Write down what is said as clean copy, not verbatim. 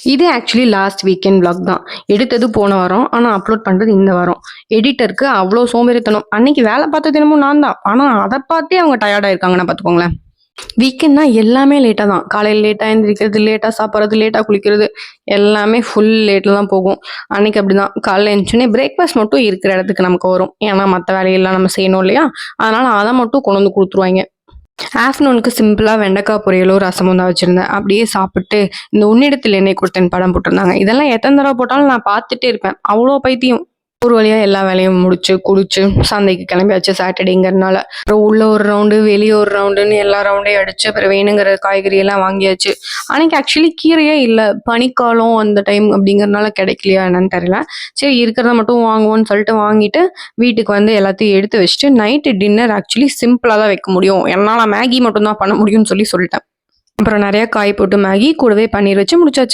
இது actually last weekend vlog தான். எடுத்தது போன வாரம். ஆனா அப்லோட் பண்றது இந்த வாரம். எடிட்டருக்கு அவ்ளோ சோம்பேறித்தனம். அன்னைக்கு வேலை பார்த்தது என்னமோ நான் தான். ஆனா அத பார்த்தே அவங்க டயர்டா இருக்காங்கன்னா பார்த்துக்கோங்களேன். வீக்கெண்ட்னா எல்லாமே லேட்டா தான். காலையில லேட்டா எந்திரிக்கிறது, லேட்டா சாப்பிட்றது, லேட்டா குளிக்கிறது எல்லாமே ஃபுல் லேட்ல தான் போகும். அன்னைக்கு அப்படிதான். காலைல எந்திரிச்சோனே பிரேக்ஃபாஸ்ட் மட்டும் இருக்கிற இடத்துக்கு நமக்கு வரும். ஏன்னா மத்த வேலையெல்லாம் நம்ம செய்யணும் இல்லையா? அதனால அத மட்டும் கொண்டு வந்து குடுத்துருவாய்ங்க. ஆஃப்டர்நூனுக்கு சிம்பிளா வெண்டைக்காய் பொரியலும், ரசமும் தான் வச்சிருந்தேன். அப்படியே சாப்பிட்டு இந்த "உன்னிடத்தில் என்னை கொடுத்தேன்" படம் போட்டிருந்தாங்க. இதெல்லாம் எத்தன தடவ போட்டாலும் நான் பார்த்துட்டே இருப்பேன். அவ்வளோ பைத்தியம். ஒரு வழியா எல்லா வேலையும் முடிச்சு, குளிச்சு சந்தைக்கு கிளம்பியாச்சு சாட்டர்டேங்கிறனால. அப்புறம் உள்ள ஒரு ரவுண்டு, வெளிய ஒரு ரவுண்டுன்னு எல்லா ரவுண்டையும் அடிச்சு, அப்புறம் வேணுங்கிற காய்கறி எல்லாம் வாங்கியாச்சு. அன்னைக்கு ஆக்சுவலி கீரையே இல்ல. பனிக்காலம் அந்த டைம் அப்படிங்கிறனால கிடைக்கலையா என்னன்னு தெரியல. சரி இருக்கிறத மட்டும் வாங்குவோம்ன்னு சொல்லிட்டு வாங்கிட்டு, வீட்டுக்கு வந்து எல்லாத்தையும் எடுத்து வச்சுட்டு, நைட்டு டின்னர் ஆக்சுவலி சிம்பிளா தான் வைக்க முடியும். என்னால மேகி மட்டும் தான் பண்ண முடியும்னு சொல்லிட்டேன். அப்புறம் நெறைய காய் போட்டு மேகி, கூடவே பன்னீர் வச்சு முடிச்சாச்சு.